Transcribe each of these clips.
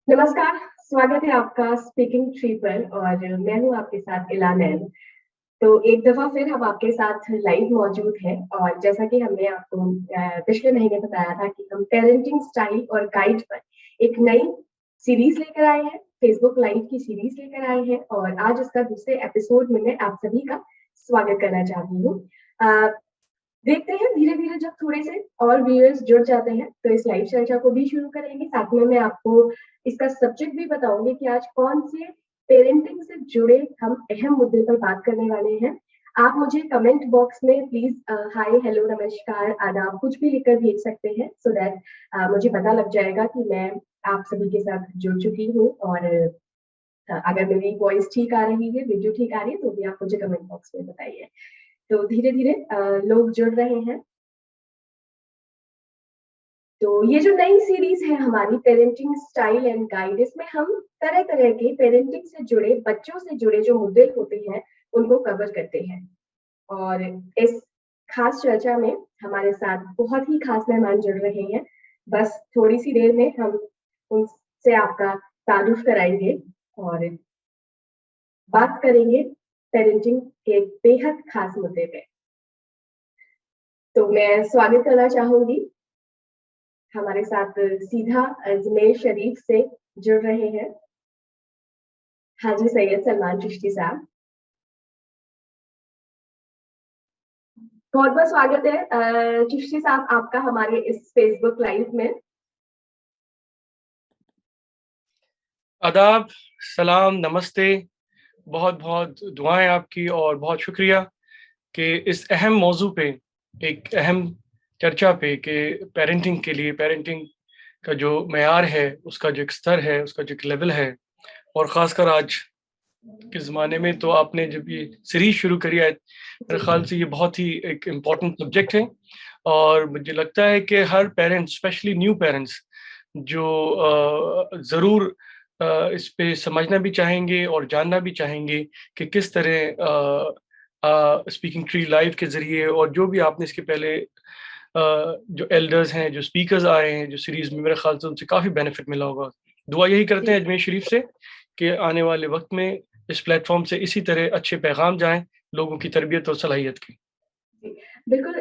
नमस्कार, स्वागत है आपका स्पीकिंग ट्री पर और मैं हूँ आपके साथ इला नैन। तो एक दफ़ा फिर हम आपके साथ लाइव मौजूद हैं और जैसा कि हमने आपको पिछले महीने बताया था कि हम पेरेंटिंग स्टाइल और गाइड पर एक नई सीरीज़ लेकर आए हैं, फेसबुक लाइव की सीरीज़ लेकर आए हैं और आज इसका दूसरे एपिसोड में मैं आप सभी का स्वागत करना चाहती हूँ। अ, देखते हैं धीरे-धीरे जब थोड़े से और व्यूअर्स जुड़ जाते हैं, तो इस लाइव चर्चा को भी शुरू करेंगे। साथ में मैं आपको इसका सब्जेक्ट भी बताऊँगी कि आज कौन से पेरेंटिंग से जुड़े हम अहम मुद्दे पर बात करने वाले हैं। आप मुझे कमेंट बॉक्स में प्लीज़ हाय, हेलो, नमस्कार, आदाब कुछ भी लिखकर भेज सकते हैं सो दैट मुझे पता लग जाएगा कि मैं आप सभी के साथ जुड़ चुकी हूँ और अगर मेरी वॉइस ठीक आ रही है, वीडियो ठीक आ रही है, तो भी आप मुझे कमेंट बॉक्स में बताइए। तो धीरे-धीरे लोग जुड़ रहे हैं। तो ये जो नई सीरीज़ है हमारी पेरेंटिंग स्टाइल एंड गाइड इसमें हम तरह-तरह के पेरेंटिंग से जुड़े, बच्चों से जुड़े जो मुद्दे होते हैं, उनको कवर करते हैं। और इस खास चर्चा में हमारे साथ बहुत ही खास मेहमान जुड़ रहे हैं। बस थोड़ी-सी देर में हम उनसे आपका तारुफ कराएँगे और बात करेंगे पेरेंटिंग के एक बेहद खास मुद्दे पे। तो मैं स्वागत करना चाहूँगी हमारे साथ सीधा अजमेर शरीफ से जुड़ रहे हैं हाजी सैयद सलमान चिश्ती साहब। बहुत-बहुत स्वागत है चिश्ती साहब आपका हमारे इस फेसबुक लाइव में। आदाब, सलाम, नमस्ते, बहुत-बहुत दुआएँ आपकी और बहुत शुक्रिया कि इस अहम मौज़ू पे, एक अहम चर्चा पे कि पेरेंटिंग के लिए पेरेंटिंग का जो मयार है, उसका जो एक स्तर है, उसका जो एक लेवल है और ख़ासकर आज के ज़माने में तो आपने जब ये सीरीज़ शुरू करी है, मेरे जी, ख़्याल से ये बहुत ही एक इम्पोर्टेंट सब्जेक्ट है और मुझे लगता है कि हर पेरेंट्स, स्पेशली न्यू पेरेंट्स जो ज़रूर इस पे समझना भी चाहेंगे और जानना भी चाहेंगे कि किस तरह स्पीकिंग ट्री लाइव के ज़रिए और जो भी आपने इसके पहले जो एल्डर्स हैं, जो स्पीकर्स आए हैं, जो सीरीज़ में मेरे ख़्याल से उनसे काफ़ी बेनिफिट मिला होगा। दुआ यही करते जी, हैं अजमेर शरीफ से कि आने वाले वक़्त में इस प्लेटफ़ॉर्म से इसी तरह अच्छे पैगाम जाएँ लोगों की तरबियत और सलाहियत की। जी। बिल्कुल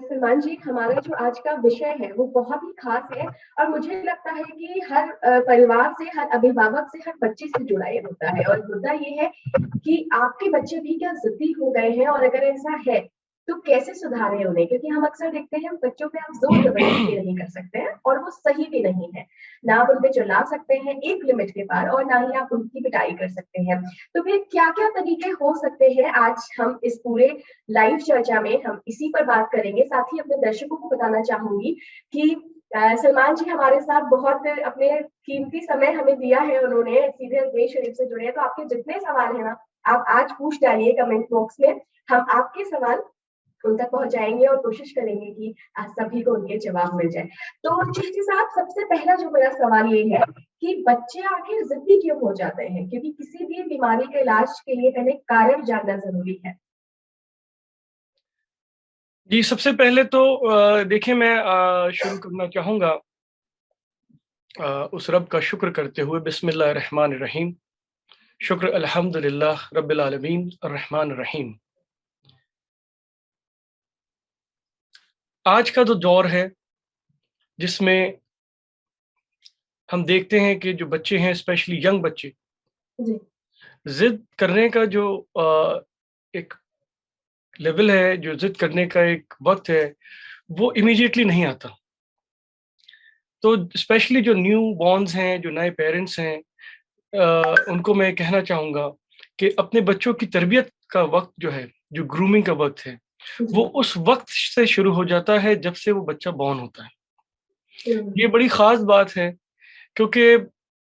सलमान जी हमारा जो आज का विषय है वो बहुत ही ख़ास है और मुझे लगता है कि हर परिवार से, हर अभिभावक से, हर बच्चे से जुड़ा ये मुद्दा है और मुद्दा ये है कि आपके बच्चे भी क्या ज़िद्दी हो गए हैं और अगर ऐसा है, तो कैसे सुधारें उन्हें? क्योंकि हम अक्सर देखते हैं बच्चों पे आप ज़ोर-ज़बरदस्ती नहीं कर सकते हैं और वो सही भी नहीं है। ना आप उन पे चिल्ला सकते हैं एक लिमिट के पार और ना ही आप उनकी पिटाई कर सकते हैं। तो फिर क्या-क्या तरीके हो सकते हैं आज हम इस पूरे लाइव चर्चा में हम इसी पर बात करेंगे। साथ ही अपने दर्शकों को बताना चाहूँगी कि सलमान जी हमारे साथ बहुत अपने कीमती समय हमें दिया है उन्होंने, सीधे अजमेर शरीफ से जुड़े हैं, तो आपके जितने सवाल हैं ना, आप आज पूछ डालिए कमेंट बॉक्स में। हम आपके सवाल उन तक पहुँचाएँगे और कोशिश करेंगे कि सभी को उनके जवाब मिल जाए। तो चिश्ती साहब सबसे पहला जो मेरा सवाल ये है कि बच्चे आखिर ज़िद्दी क्यों हो जाते हैं? क्योंकि किसी भी बीमारी के इलाज के लिए पहले कारण जानना ज़रूरी है। जी, सबसे पहले तो देखिए मैं शुरू करना चाहूँगा उस रब का शुक्र करते हुए बिस्मिल्लाहिर रहमानिर रहीम। शुक्र अल्हम्दुलिल्लाह रब्बिल आलमीन अर्रहमानिर रहीम। आज का जो दौर है जिसमें हम देखते हैं कि जो बच्चे हैं स्पेशली यंग बच्चे, जी, ज़िद करने का जो एक लेवल है, जो ज़िद करने का एक वक़्त है, वो इमीडिएटली नहीं आता। तो स्पेशली जो न्यू बॉर्न्स हैं, जो नए पेरेंट्स हैं उनको मैं कहना चाहूँगा कि अपने बच्चों की तरबियत का वक़्त जो है, जो ग्रूमिंग का वक़्त है, वो जी। उस वक़्त से शुरू हो जाता है जब से वो बच्चा बॉर्न होता है। हुँ, ये बड़ी ख़ास बात है क्योंकि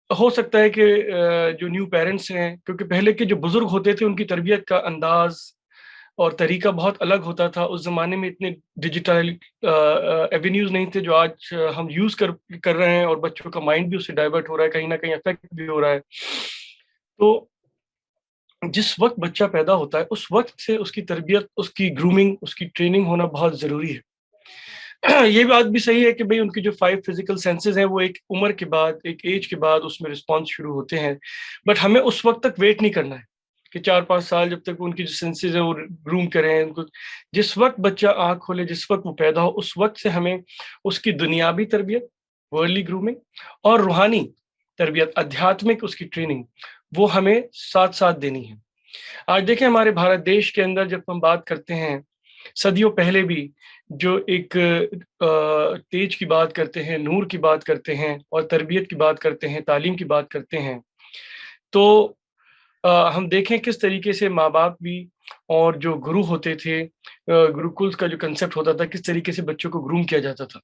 हो सकता है कि जो न्यू पेरेंट्स हैं क्योंकि पहले के जो बुज़ुर्ग होते थे उनकी तरबियत का अंदाज़ और तरीका बहुत अलग होता था। उस ज़माने में इतने डिजिटल एवेन्यूज़ नहीं थे जो आज हम यूज़ कर कर रहे हैं और बच्चों का माइंड भी उससे डाइवर्ट हो रहा है, कहीं न कहीं अफ़ेक्ट भी हो रहा है। तो जिस वक़्त बच्चा पैदा होता है, उस वक़्त से उसकी तरबियत, उसकी ग्रूमिंग, उसकी ट्रेनिंग होना बहुत ज़रूरी है। ये बात भी सही है कि भाई उनकी जो 5 फिजिकल सेंसेस हैं वो एक उम्र के बाद, एक एज के बाद उसमें रिस्पॉन्स शुरू होते हैं। बट हमें उस वक्त तक वेट नहीं करना है कि 4-5 साल जब तक उनकी जो सेंसेस है वो ग्रूम करें उनको। जिस वक्त बच्चा आँख खोले, जिस वक्त वो पैदा हो, उस वक्त से हमें उसकी दुनियावी तरबियत, वर्ल्डली ग्रूमिंग और रूहानी तरबियत, आध्यात्मिक उसकी ट्रेनिंग, वो हमें साथ-साथ देनी है। आज देखें हमारे भारत देश के अंदर जब हम बात करते हैं, सदियों पहले भी जो एक तेज की बात करते हैं, नूर की बात करते हैं और तरबियत की बात करते हैं, तालीम की बात करते हैं, तो हम देखें किस तरीके से माँ-बाप भी और जो गुरु होते थे, गुरुकुल का जो कांसेप्ट होता था, किस तरीके से बच्चों को ग्रूम किया जाता था।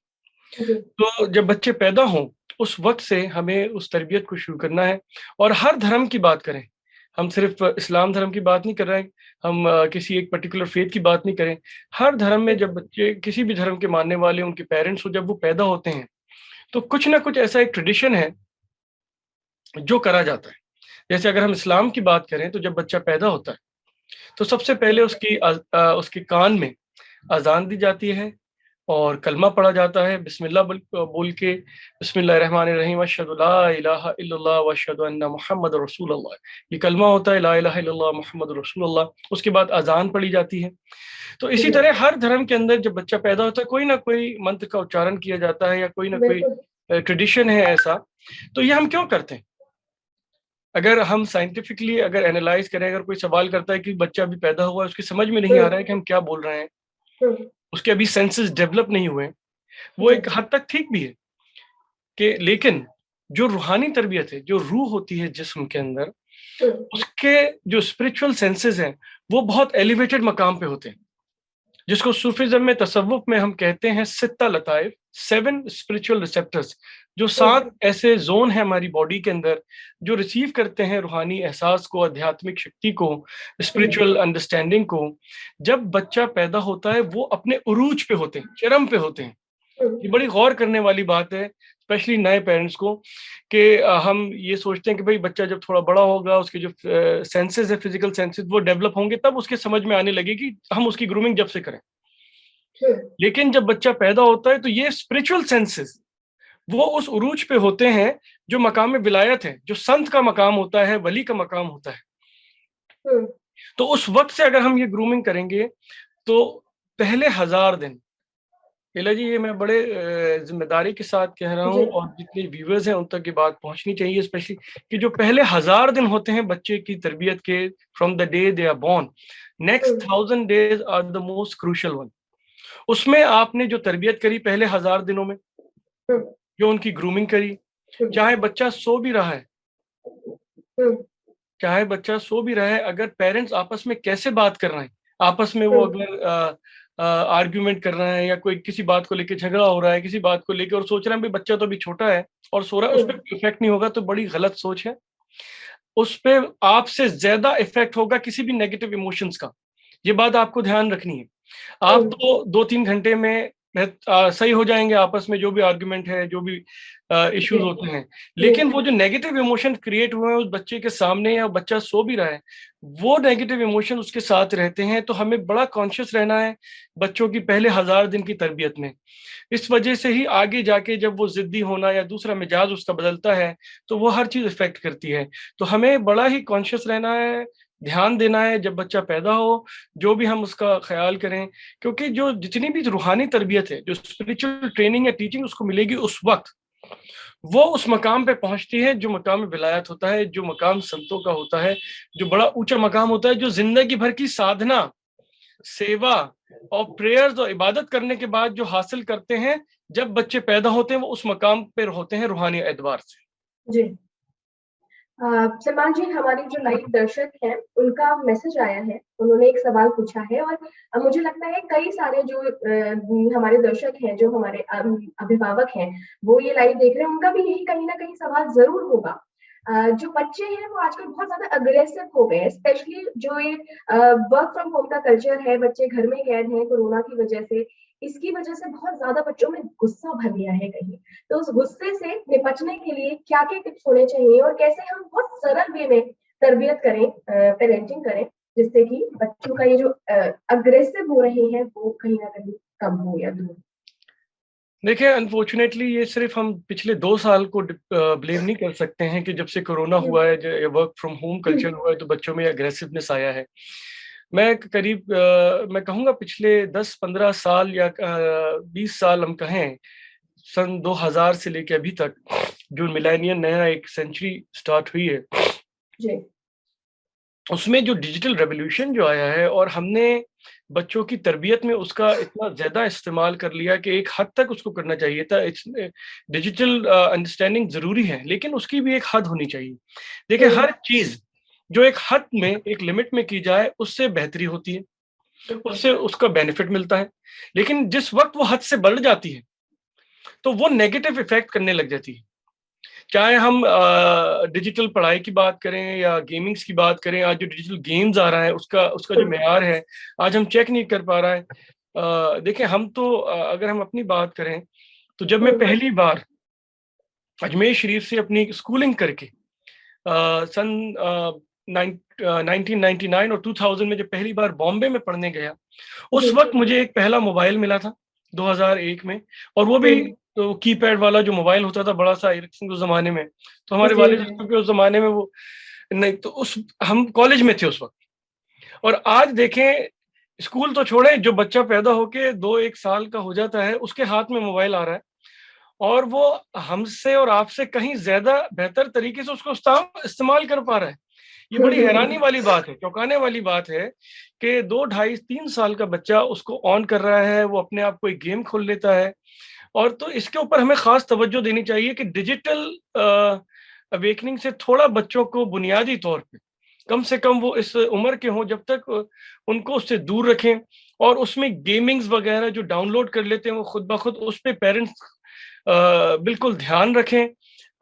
जी, तो जब बच्चे पैदा हों, उस वक़्त से हमें उस तरबियत को शुरू करना है और हर धर्म की बात करें। हम सिर्फ़ इस्लाम धर्म की बात नहीं कर रहे हैं, हम किसी एक पर्टिकुलर फ़ेथ की बात नहीं करें। हर धर्म में जब बच्चे किसी भी धर्म के मानने वाले, उनके पेरेंट्स हो, जब वो पैदा होते हैं, तो कुछ ना कुछ ऐसा एक ट्रेडिशन है, जो करा जाता है। जैसे अगर हम इस्लाम की बात करें, तो जब बच्चा पैदा होता है, तो सबसे पहले उसके कान में अज़ान दी जाती है और कलमा पढ़ा जाता है बिस्मिल्लाह बोल के, बिस्मिल्लाहिर्रहमानिर्रहीम अशहदु ला इलाहा इल्लल्लाह व अशहदु अन्ना मुहम्मदुर रसूलुल्लाह। ये कलमा होता है ला इलाहा इल्लल्लाह मुहम्मदुर रसूलुल्लाह। उसके बाद अज़ान पढ़ी जाती है। तो इसी जी, तरह हर धर्म के अंदर जब बच्चा पैदा होता है, कोई ना कोई मंत्र का उच्चारण किया जाता है या कोई ना कोई बिल्कुल। ट्रेडिशन है ऐसा। तो ये हम क्यों करते हैं? अगर हम साइंटिफिकली अगर एनालाइज़ करें, अगर कोई सवाल करता है कि बच्चा अभी पैदा हुआ है, उसकी समझ में नहीं हुँ, आ रहा है कि हम क्या बोल रहे हैं, हुँ, उसके अभी सेंसेस डेवलप नहीं हुए हैं, वो जी, एक हद तक ठीक भी है कि लेकिन जो रूहानी तरबियत है, जो रूह होती है जिस्म के अंदर, हुँ, उसके जो स्पिरिचुअल सेंसेस हैं, वो बहुत एलिवेटेड मकाम पे होते हैं, जिसको सूफीज़्म में, तसव्वुफ में हम कहते हैं सित्ता लताइफ, 7 स्पिरिचुअल रिसेप्टर्स, जो हुँ, 7 ऐसे ज़ोन हैं हमारी बॉडी के अंदर, जो रिसीव करते हैं रूहानी एहसास को, आध्यात्मिक शक्ति को, जी, स्पिरिचुअल अंडरस्टैंडिंग को। जब बच्चा पैदा होता है, वो अपने उरूज पे होते हैं, चरम पे होते हैं। हुँ, ये बड़ी गौर करने वाली बात है, स्पेशली नए पेरेंट्स को, कि हम ये सोचते हैं कि भाई बच्चा जब थोड़ा बड़ा होगा, उसके जो सेंसेस है, फिजिकल सेंसेस वो डेवलप होंगे, तब उसके समझ में आने लगेगी, हम उसकी ग्रूमिंग जब से करें। हुँ, लेकिन जब बच्चा पैदा होता है, तो ये स्पिरिचुअल सेंसेस वो उस उरूज पे होते हैं, जो मकाम में विलायत है, जो संत का मकाम होता है, वली का मकाम होता है। हुँ, तो उस वक्त से अगर हम ये ग्रूमिंग करेंगे, तो पहले 1000 दिन, लीला जी, ये मैं बड़े ज़िम्मेदारी के साथ कह रहा जी, हूँ और जितने व्यूअर्स हैं उन तक ये बात पहुँचनी चाहिए, स्पेशली कि जो पहले 1000 दिन होते हैं बच्चे की तरबियत के, from the day they are born, hmm, next 1000 days are the most crucial one. उसमें आपने जो तरबियत करी पहले 1000 दिनों में, हुँ, जो उनकी ग्रूमिंग करी, हुँ, चाहे बच्चा सो भी रहा है, हुँ, चाहे बच्चा सो भी रहा है, अगर पेरेंट्स आपस में कैसे बात कर रहे हैं, आपस में वो हुँ, अगर आर्ग्यूमेंट कर रहे हैं या कोई किसी बात को लेके झगड़ा हो रहा है, किसी बात को लेके, और सोच रहे हैं भाई बच्चा तो अभी छोटा है और सो रहा है, उस हुँ, पर इफेक्ट नहीं होगा, तो बड़ी गलत सोच है। उस पे आपसे ज्यादा इफेक्ट होगा किसी भी नेगेटिव इमोशंस का। ये बात आपको ध्यान रखनी है। हुँ, आप तो 2-3 घंटे में सही हो जाएंगे आपस में, जो भी आर्गुमेंट है, जो भी जी, इश्यूज होते हैं। जी, लेकिन वो जो नेगेटिव इमोशन क्रिएट हुए हैं उस बच्चे के सामने, या बच्चा सो भी रहा है, वो नेगेटिव इमोशन उसके साथ रहते हैं। तो हमें बड़ा कॉन्शियस रहना है बच्चों की पहले 1000 दिन की तरबियत में। इस वजह से ही आगे जाके जब वो जिद्दी होना या दूसरा मिजाज उसका बदलता है, तो वो हर चीज इफेक्ट करती है। तो हमें बड़ा ही कॉन्शियस रहना है, ध्यान देना है जब बच्चा पैदा हो, जो भी हम उसका ख्याल करें, क्योंकि जो जितनी भी रूहानी तरबियत है, जो स्पिरिचुअल ट्रेनिंग या टीचिंग उसको मिलेगी उस वक्त, वो उस मकाम पे पहुंचती है जो मकाम विलायत होता है, जो मकाम संतों का होता है, जो बड़ा ऊंचा मकाम होता है, जो जिंदगी भर की साधना, सेवा और प्रेयर्स और इबादत करने के बाद जो हासिल करते हैं, जब बच्चे पैदा होते हैं वो उस मकाम पर होते हैं रूहानी एतबार से। जी। सलमान जी, हमारे जो लाइव दर्शक हैं, उनका मैसेज आया है। उन्होंने एक सवाल पूछा है और मुझे लगता है कई सारे जो हमारे दर्शक हैं, जो हमारे अभिभावक हैं, वो ये लाइव देख रहे हैं, उनका भी यही कहीं न कहीं सवाल ज़रूर होगा। जो बच्चे हैं वो आजकल बहुत ज़्यादा अग्रेसिव हो गए हैं, स्पेशली जो ये वर्क फ्रॉम होम का कल्चर है, बच्चे घर में कैद हैं कोरोना की वजह से, इसकी वजह से बहुत ज़्यादा बच्चों में गुस्सा भर गया है कहीं। तो उस गुस्से से निपटने के लिए क्या-क्या टिप्स होने चाहिए और कैसे हम बहुत सरल वे में तरबियत करें, पेरेंटिंग करें, जिससे कि बच्चों का ये जो अग्रेसिव हो रहे हैं, वो कहीं न कहीं कम हो या दूर? देखिए, अनफॉर्चुनेटली ये सिर्फ हम पिछले 2 साल को ब्लेम नहीं कर सकते हैं कि जब से कोरोना हुँ, हुआ है, जो work from home hmm, culture हुआ है, तो बच्चों में अग्रेसिवनेस आया है। मैं करीब मैं कहूँगा पिछले 10-15 साल या 20 साल हम कहें, सन 2000 से लेके अभी तक जो मिलेनियम नया एक सेंचुरी स्टार्ट हुई है, जी, उसमें जो डिजिटल रेवोल्यूशन जो आया है, और हमने बच्चों की तरबियत में उसका इतना ज़्यादा इस्तेमाल कर लिया कि एक हद तक उसको करना चाहिए था। इट्स डिजिटल अंडरस्टैंडिंग ज़रूरी है, लेकिन उसकी भी एक हद होनी चाहिए। देखिए, हुँ, हर चीज़ जो एक हद में, एक लिमिट में की जाए, उससे बेहतरी होती है, बिल्कुल, उससे उसका बेनिफिट मिलता है। लेकिन जिस वक़्त वो हद से बढ़ जाती है, तो वो नेगेटिव इफ़ेक्ट करने लग जाती है। चाहे हम डिजिटल पढ़ाई की बात करें या गेमिंग्स की बात करें, आज जो डिजिटल गेम्स आ रहा है, उसका उसका जो हुँ, मेयार है, आज हम चेक नहीं कर पा रहा है। देखिए, हम तो अगर हम अपनी बात करें, तो जब मैं हुँ, पहली बार अजमेर शरीफ से अपनी स्कूलिंग करके सन 1999 और 2000 में जब पहली बार बॉम्बे में पढ़ने गया, जी, उस वक़्त मुझे एक पहला मोबाइल मिला था, 2001 में, और वो हुँ, भी तो कीपैड वाला जो मोबाइल होता था, बड़ा-सा एरिक्सन उस ज़माने में। तो हमारे जी, वालिद साहब के उस ज़माने में वो नहीं, तो उस हम कॉलेज में थे उस वक़्त। और आज देखें, स्कूल तो छोड़ें, जो बच्चा पैदा होके 2-1 साल का हो जाता है, उसके हाथ में मोबाइल आ रहा है, और वो हमसे और आपसे कहीं ज़्यादा बेहतर तरीके से उसको इस्तेमाल कर पा रहा है। ये हुँ, बड़ी हुँ, हैरानी हुँ, वाली बात है, चौंकाने वाली बात है कि 2, ढाई, 3 साल का बच्चा उसको ऑन कर रहा है, वो अपने आप कोई गेम खोल लेता है। और तो इसके ऊपर हमें ख़ास तवज्जो देनी चाहिए कि डिजिटल अवेकनिंग से थोड़ा बच्चों को बुनियादी तौर पे, कम से कम वो इस उम्र के हों जब तक उनको उससे दूर रखें, और उसमें गेमिंग्स वग़ैरह जो डाउनलोड कर लेते हैं, वो खुद ब खुद उस पे पेरेंट्स बिल्कुल ध्यान रखें।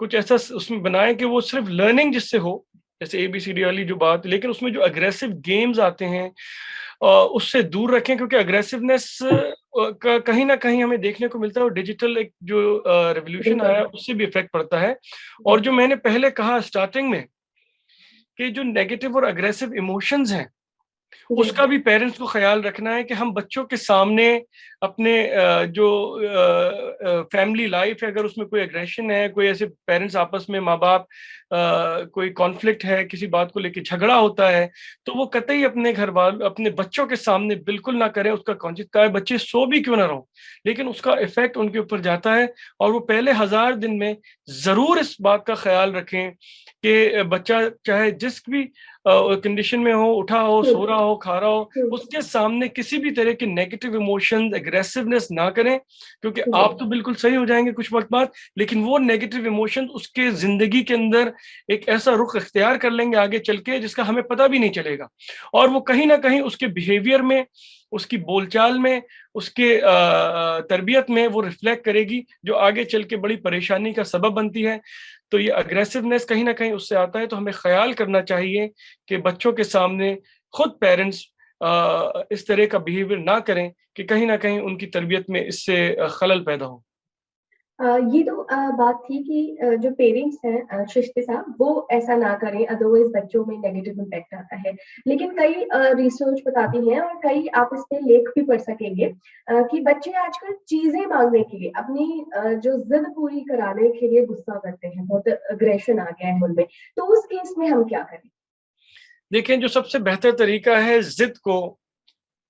कुछ ऐसा उसमें बनाएँ कि वो सिर्फ़ लर्निंग जिससे हो, जैसे एबीसीडी वाली जो बात, लेकिन उसमें जो अग्रेसिव गेम्स आते हैं उससे दूर रखें, क्योंकि अग्रेसिवनेस का कहीं न कहीं हमें देखने को मिलता है, और डिजिटल एक जो रिवॉल्यूशन बिल्कुल, आया है, उससे भी इफ़ेक्ट पड़ता है। जी, और जो मैंने पहले कहा स्टार्टिंग में, कि जो नेगेटिव और अग्रेसिव इमोशंस हैं, जी, उसका भी पेरेंट्स को ख़्याल रखना है कि हम बच्चों के सामने अपने जो फैमिली लाइफ़ है, अगर उसमें कोई एग्रेशन है, कोई ऐसे पेरेंट्स आपस में माँ-बाप कोई कॉन्फ्लिक्ट है, किसी बात को लेके झगड़ा होता है, तो वो कतई अपने अपने बच्चों के सामने बिल्कुल ना करें। उसका कौन-सी चाहे बच्चे सो भी क्यों ना रहो, लेकिन उसका इफ़ेक्ट उनके ऊपर जाता है, और वो पहले 1000 दिन में ज़रूर इस बात का ख़्याल रखें कि बच्चा चाहे जिस भी कंडीशन में हो, उठा हो, हुँ, सो रहा हो, खा रहा हो, हुँ, उसके सामने किसी भी तरह के नेगेटिव इमोशंस, एग्रेसिवनेस ना करें, क्योंकि जी, आप तो बिल्कुल सही हो जाएँगे कुछ वक़्त बाद, लेकिन वो नेगेटिव इमोशंस उसके ज़िंदगी के अंदर एक ऐसा रुख इख्तियार कर लेंगे आगे चल के, जिसका हमें पता भी नहीं चलेगा। और वो कहीं न कहीं उसके बिहेवियर में, उसकी बोलचाल में, उसके तरबियत में वो रिफ्लेक्ट करेगी, जो आगे चल के बड़ी परेशानी का सबब बनती है। तो ये अग्रेसिवनेस कहीं न कहीं उससे आता है, तो हमें ख़्याल करना चाहिए कि बच्चों के सामने खुद पेरेंट्स इस तरह का बिहेवियर ना करें कि कहीं न कहीं उनकी तरबियत में इससे खलल पैदा हो। ये तो बात थी कि जो पेरेंट्स हैं सृष्टि साहब, वो ऐसा ना करें, अदरवाइज़ बच्चों में नेगेटिव इम्पैक्ट आता है। लेकिन कई रिसर्च बताती हैं और कई आप इस पे लेख भी पढ़ सकेंगे कि बच्चे आजकल चीज़ें माँगने के लिए, अपनी जो ज़िद पूरी कराने के लिए गुस्सा करते हैं, बहुत एग्रेशन आ गया है उनमें। तो उस केस में हम क्या करें? देखिए, जो सबसे बेहतर तरीका है ज़िद को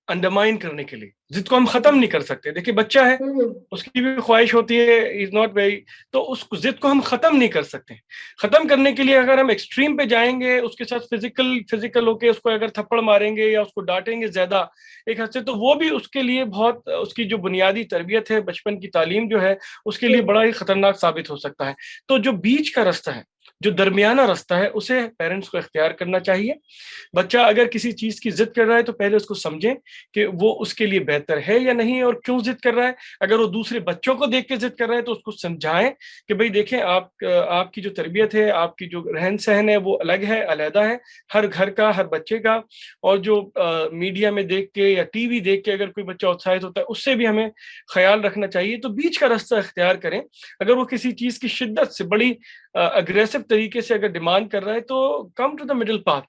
अंडरमाइन करने के लिए, ज़िद को हम ख़त्म जी। नहीं कर सकते। देखिए, बच्चा है, हुँ, हुँ। उसकी भी ख्वाहिश होती है, इज़ नॉट वेरी, तो उस ज़िद को हम ख़त्म नहीं कर सकते। ख़त्म करने के लिए अगर हम एक्सट्रीम पे जाएँगे, उसके साथ फ़िज़िकल होके उसको अगर थप्पड़ मारेंगे या उसको डाँटेंगे ज़्यादा एक हद से, तो वो भी उसके लिए बहुत, उसकी जो बुनियादी तरबियत है, बचपन की तालीम जो है, उसके लिए हुँ, बड़ा ही खतरनाक साबित हो सकता है। तो जो बीच का रास्ता है, जो दरमियाना रास्ता है, उसे पेरेंट्स को इख्तियार करना चाहिए। बच्चा अगर किसी चीज़ की ज़िद कर रहा है, तो पहले उसको समझें कि वो उसके लिए बेहतर है या नहीं, और क्यों ज़िद कर रहा है। अगर वो दूसरे बच्चों को देख के ज़िद कर रहा है, तो उसको समझाएँ कि भई देखें, आपकी जो तरबियत है, आपकी जो रहन-सहन है, वो अलग है, अलहदा है, हर घर का, हर बच्चे का। और जो मीडिया में देख के या टीवी देख के अगर कोई बच्चा उत्साहित होता है, उससे भी हमें ख़्याल रखना चाहिए। तो बीच का रास्ता इख्तियार करें। अगर वो किसी चीज़ की शिद्दत से बड़ी अग्रेसिव तरीके से अगर डिमांड कर रहा है, तो come to the middle path.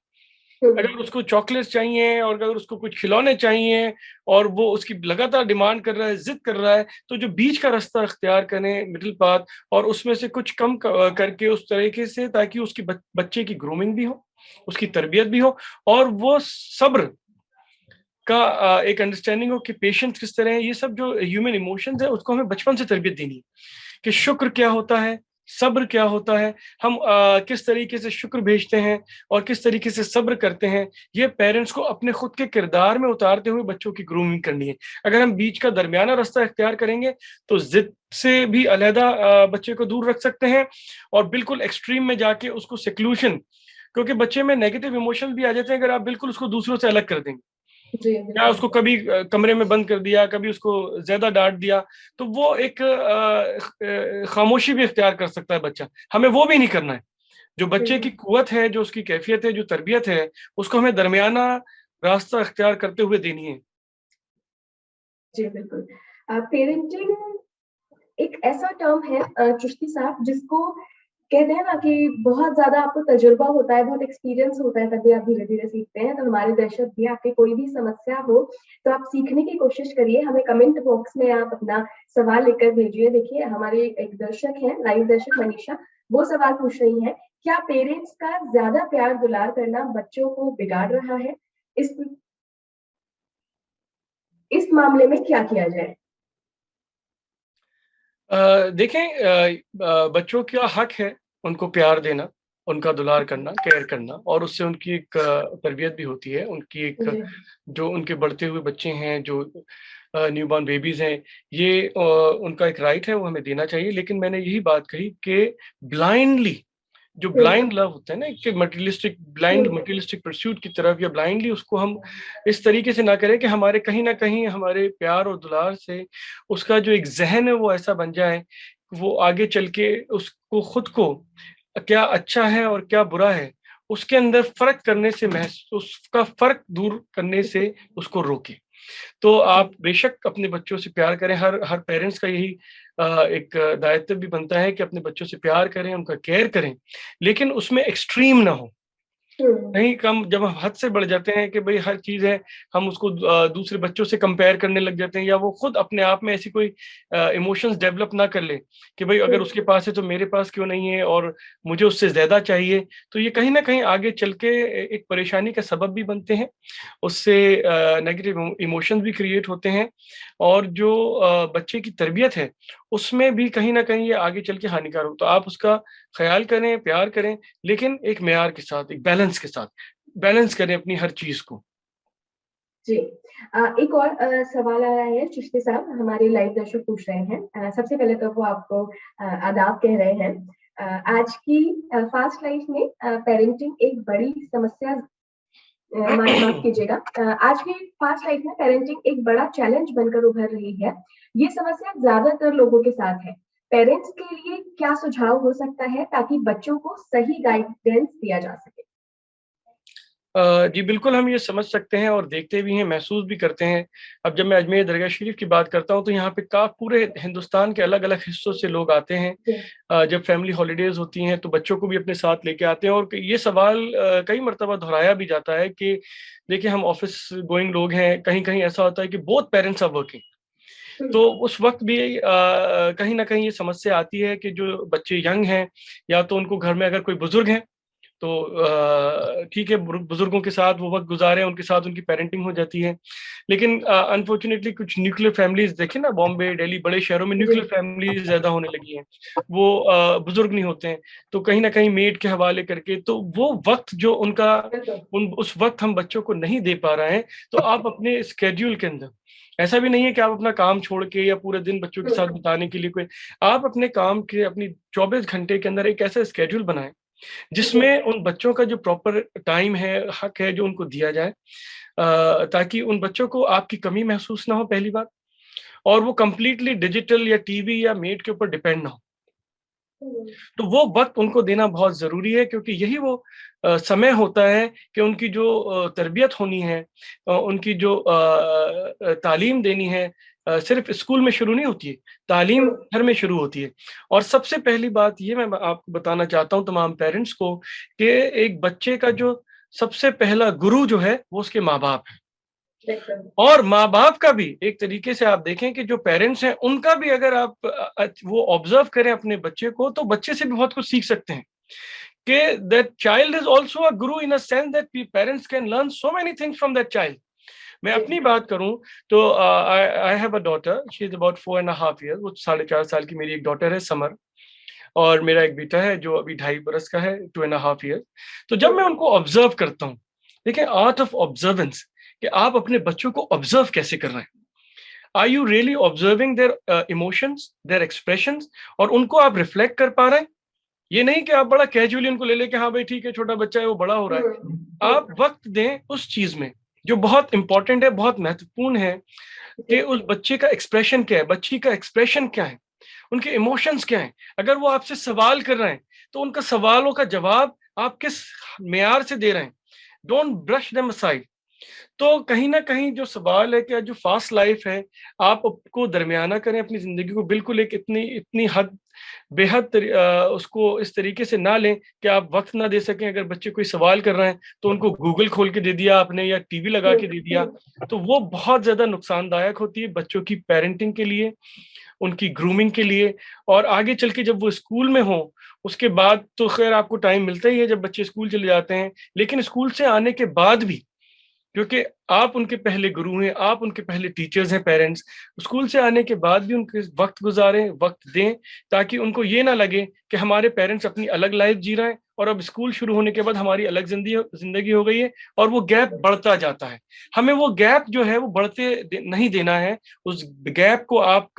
अगर उसको चॉकलेट्स चाहिए और अगर उसको कुछ खिलौने चाहिए और वो उसकी लगातार डिमांड कर रहा है, जिद कर रहा है, तो जो बीच का रास्ता अख्तियार करें, मिडिल पाथ, और उसमें से कुछ कम करके उस तरीके से, ताकि उसकी बच्चे की ग्रूमिंग भी हो, उसकी तरबियत भी हो, और वो सब्र का एक अंडरस्टैंडिंग हो कि पेशेंस किस तरह है। ये सब जो ह्यूमन इमोशंस है उसको हमें बचपन से तरबियत देनी है कि शुक्र क्या होता है, सब्र क्या होता है, हम किस तरीके से शुक्र भेजते हैं और किस तरीके से सब्र करते हैं। ये पेरेंट्स को अपने खुद के किरदार में उतारते हुए बच्चों की ग्रूमिंग करनी है। अगर हम बीच का दरमियाना रास्ता इख्तियार करेंगे तो जिद से भी अलहदा बच्चे को दूर रख सकते हैं, और बिल्कुल एक्सट्रीम में जाके उसको सेक्लूशन, क्योंकि बच्चे में नेगेटिव इमोशन भी आ जाते हैं अगर आप बिल्कुल उसको दूसरों से अलग कर देंगे, जी या बिल्कुल। उसको कभी कमरे में बंद कर दिया, कभी उसको ज्यादा डांट दिया, तो वो एक खामोशी भी इख्तियार कर सकता है बच्चा। हमें वो भी नहीं करना है। जो बच्चे की बिल्कुल। कुव्वत है, जो उसकी कैफियत है, जो तरबियत है, उसको हमें दरमियाना रास्ता इख्तियार करते हुए देनी है। जी बिल्कुल। पेरेंटिंग एक ऐसा टर्म है चिश्ती साहब, जिसको कहते हैं ना कि बहुत ज्यादा आपको तजुर्बा होता है, बहुत एक्सपीरियंस होता है, तभी आप धीरे धीरे सीखते हैं। तो हमारे दर्शक भी, आपके कोई भी समस्या हो तो आप सीखने की कोशिश करिए, हमें कमेंट बॉक्स में आप अपना सवाल लिखकर भेजिए। देखिए हमारे एक दर्शक हैं, लाइव दर्शक मनीषा, वो सवाल पूछ रही है, क्या पेरेंट्स का ज्यादा प्यार दुलार करना बच्चों को बिगाड़ रहा है? इस इस मामले में क्या किया जाए? देखें, बच्चों का हक है उनको प्यार देना, उनका दुलार करना, केयर करना, और उससे उनकी एक तरबियत भी होती है। उनकी एक जी जो उनके बढ़ते हुए बच्चे हैं, जो न्यूबॉर्न बेबीज हैं, ये उनका एक राइट है, वो हमें देना चाहिए। लेकिन मैंने यही बात कही कि ब्लाइंडली, जो हम्म, ब्लाइंड लव होता है ना, कि मटेरियलिस्टिक, ब्लाइंड हम्म, मटेरियलिस्टिक परस्यूट की तरफ, या ब्लाइंडली उसको हम इस तरीके से ना करें कि हमारे कहीं ना कहीं हमारे प्यार और दुलार से उसका जो एक जहन है वो ऐसा बन जाए, वो आगे चल के उसको खुद को क्या अच्छा है और क्या बुरा है उसके अंदर फर्क करने से, महसूस उसका फर्क दूर करने से उसको रोके। तो आप जी बेशक अपने बच्चों से प्यार करें। हर हर पेरेंट्स का यही एक दायित्व भी बनता है कि अपने बच्चों से प्यार करें, उनका केयर करें, लेकिन उसमें एक्सट्रीम ना हो। हम्म, नहीं, कम जब हम हद से बढ़ जाते हैं कि भाई हर चीज है, हम उसको दूसरे बच्चों से कंपेयर करने लग जाते हैं, या वो खुद अपने आप में ऐसी कोई इमोशंस डेवलप ना कर ले कि भाई अगर उसके पास है तो मेरे पास क्यों नहीं है, और मुझे उससे ज्यादा चाहिए। तो ये कहीं ना कहीं आगे चल के एक परेशानी का सबब भी बनते हैं। उससे नेगेटिव इमोशंस भी क्रिएट होते हैं, और जो बच्चे की तरबियत है उसमें भी कहीं ना कहीं ये आगे चल के हानिकारक। तो आप उसका ख्याल करें, प्यार करें, लेकिन एक मेयार के साथ, एक बैलेंस के साथ बैलेंस करें अपनी हर चीज को। जी। एक और सवाल आया है चिश्ती साहब, हमारे लाइव दर्शक पूछ रहे हैं। सबसे पहले तो वो आपको आदाब कह रहे हैं। आज की फास्ट लाइफ में पेरेंटिंग एक बड़ी समस्या, माफ कीजिएगा, आज की फास्ट लाइफ में पेरेंटिंग एक बड़ा चैलेंज बनकर उभर रही है। ये समस्या ज्यादातर लोगों के साथ है। पेरेंट्स के लिए क्या सुझाव हो सकता है ताकि बच्चों को सही गाइडेंस दिया जा सके? जी बिल्कुल, हम ये समझ सकते हैं और देखते भी हैं, महसूस भी करते हैं। अब जब मैं अजमेर दरगाह शरीफ की बात करता हूँ तो यहाँ पे का पूरे हिंदुस्तान के अलग अलग हिस्सों से लोग आते हैं। जी जब फैमिली हॉलीडेज होती हैं तो बच्चों को भी अपने साथ लेके आते हैं, और ये सवाल कई मरतबा दोहराया भी जाता है कि देखिए हम ऑफिस गोइंग लोग हैं, कहीं कहीं ऐसा होता है कि बोथ पेरेंट्स आर वर्किंग। हम्म, तो उस वक्त भी कहीं ना कहीं ये समस्या आती है कि जो बच्चे यंग हैं, या तो उनको घर में अगर कोई बुजुर्ग हैं तो ठीक है, बुजुर्गों के साथ वो वक्त गुजारे, उनके साथ उनकी पेरेंटिंग हो जाती है। लेकिन अनफॉर्चुनेटली कुछ न्यूक्लियर फैमिलीज देखें ना, बॉम्बे, दिल्ली, बड़े शहरों में जी न्यूक्लियर फैमिलीज ज्यादा होने लगी हैं। वो बुजुर्ग नहीं होते हैं, तो कहीं ना कहीं मेड के हवाले करके, तो वो वक्त जो उनका, बिल्कुल। उन उस वक्त हम बच्चों को नहीं दे पा रहे हैं। तो आप अपने स्केड्यूल के अंदर, ऐसा भी नहीं है कि आप अपना काम छोड़ के या पूरे दिन बच्चों के साथ हम्म, बिताने के लिए कोई, आप अपने काम के अपनी 24 घंटे के अंदर एक ऐसा स्केड्यूल बनाएं जी जिसमें उन बच्चों का जो प्रॉपर टाइम है, हक है, जो उनको दिया जाए, ताकि उन बच्चों को आपकी कमी महसूस ना हो, पहली बात, और वो कंप्लीटली डिजिटल या टीवी या मेड के ऊपर डिपेंड ना हो। हम्म, तो वो वक्त उनको देना बहुत जरूरी है, क्योंकि यही वो समय होता है कि उनकी जो तरबियत होनी है, उनकी जो तालीम देनी है, सिर्फ स्कूल में शुरू नहीं होती है, तालीम हम्म, घर में शुरू होती है। और सबसे पहली बात ये मैं आपको बताना चाहता हूँ तमाम पेरेंट्स को, कि एक बच्चे का जो सबसे पहला गुरु जो है वो उसके माँ बाप है। बिल्कुल। और माँ बाप का भी एक तरीके से आप देखें कि जो पेरेंट्स हैं उनका भी अगर आप वो ऑब्जर्व करें अपने बच्चे को, तो बच्चे से भी बहुत कुछ सीख सकते हैं कि that child is also a guru in a sense that parents can learn so many things from that child. मैं जी। अपनी बात करूं तो I have a daughter, she is about 4.5 years, वो 4.5 साल की मेरी एक डॉटर है समर, और मेरा एक बेटा है जो अभी 2.5 बरस का है, 2.5 years। तो जब मैं हम्म। उनको ऑब्जर्व करता हूँ, देखिए आर्ट ऑफ ऑब्जर्वेंस, कि आप अपने बच्चों को ऑब्जर्व कैसे कर रहे हैं। Are you really observing their emotions, their expressions, और उनको आप रिफ्लेक्ट कर पा रहे हैं। ये नहीं कि आप बड़ा कैजुअली उनको ले लेके हाँ भाई ठीक है छोटा बच्चा है वो बड़ा हो रहा है। आप वक्त दें उस चीज में जो बहुत इंपॉर्टेंट है, बहुत महत्वपूर्ण है, कि जी। उस बच्चे का एक्सप्रेशन क्या है, बच्ची का एक्सप्रेशन क्या है, उनके इमोशंस क्या हैं। अगर वो आपसे सवाल कर रहे हैं तो उनका सवालों का जवाब आप किस मेयार से दे रहे हैं। Don't brush them aside. तो कहीं ना कहीं जो सवाल है कि जो फास्ट लाइफ है, आप उसको दरमियाना करें अपनी जिंदगी को, बिल्कुल एक इतनी इतनी हद बेहद उसको इस तरीके से ना लें कि आप वक्त ना दे सकें। अगर बच्चे कोई सवाल कर रहे हैं तो उनको गूगल खोल के दे दिया आपने या टीवी लगा के दे दिया, तो वो बहुत ज्यादा नुकसानदायक होती है बच्चों की पेरेंटिंग के लिए, उनकी ग्रूमिंग के लिए। और आगे चल के जब वो स्कूल में हो, उसके बाद तो खैर आपको टाइम मिलता ही है जब बच्चे स्कूल चले जाते हैं, लेकिन स्कूल से आने के बाद भी, क्योंकि आप उनके पहले गुरु हैं, आप उनके पहले टीचर्स हैं पेरेंट्स, स्कूल से आने के बाद भी उनके वक्त गुजारें, वक्त दें, ताकि उनको ये ना लगे कि हमारे पेरेंट्स अपनी अलग लाइफ जी रहे हैं और अब स्कूल शुरू होने के बाद हमारी अलग जिंदगी हो गई है, और वो गैप बढ़ता जाता है। हमें वो गैप जो है वो नहीं देना है। उस गैप को आप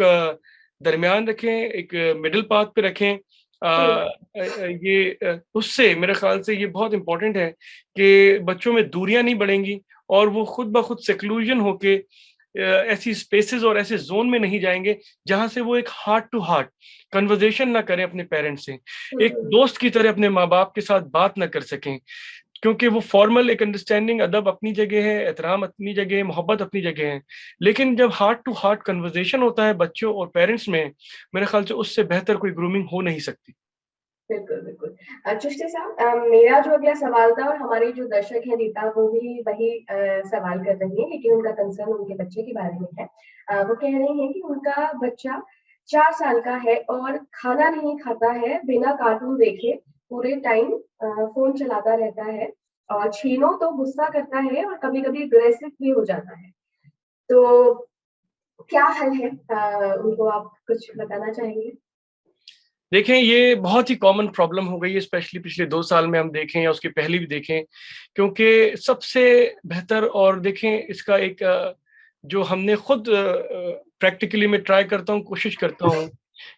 दरमियान रखें, एक मिडिल पाथ पे रखें। उससे मेरे ख्याल से ये बहुत इंपॉर्टेंट है कि बच्चों में दूरियां नहीं बढ़ेंगी और वो खुद ब खुद सेक्लूजन होके ऐसी स्पेसेस और ऐसे जोन में नहीं जाएंगे जहां से वो एक हार्ट टू हार्ट कन्वर्सेशन ना करें अपने पेरेंट्स से, एक दोस्त की तरह अपने माँ बाप के साथ बात ना कर सकें। क्योंकि वो फॉर्मल एक अंडरस्टैंडिंग, अदब अपनी जगह है, एहतराम अपनी जगह है, मोहब्बत अपनी जगह है, लेकिन जब हार्ट टू हार्ट कन्वर्सेशन होता है बच्चों और पेरेंट्स में, मेरे ख्याल से उससे बेहतर कोई ग्रूमिंग हो नहीं सकती। बिल्कुल, बिल्कुल। चिश्ती साहब, मेरा जो अगला सवाल था और हमारी जो दर्शक है रीता वो भी वही सवाल कर रही है, लेकिन उनका कंसर्न उनके बच्चे के बारे में है। वो कह रही हैं कि उनका बच्चा 4 साल का है और खाना नहीं खाता है, बिना कार्टून देखे पूरे टाइम फ़ोन चलाता रहता है और छीनो तो गुस्सा करता है और कभी-कभी अग्रेसिव भी हो जाता है। तो क्या हल है? उनको आप कुछ बताना चाहेंगे? देखें ये बहुत ही कॉमन प्रॉब्लम हो गई है, स्पेशली पिछले 2 साल में हम देखें या उसके पहले भी देखें, क्योंकि सबसे बेहतर, और देखें इसका एक जो हमने खुद प्रैक्टिकली मैं ट्राई करता हूँ, कोशिश करता हूँ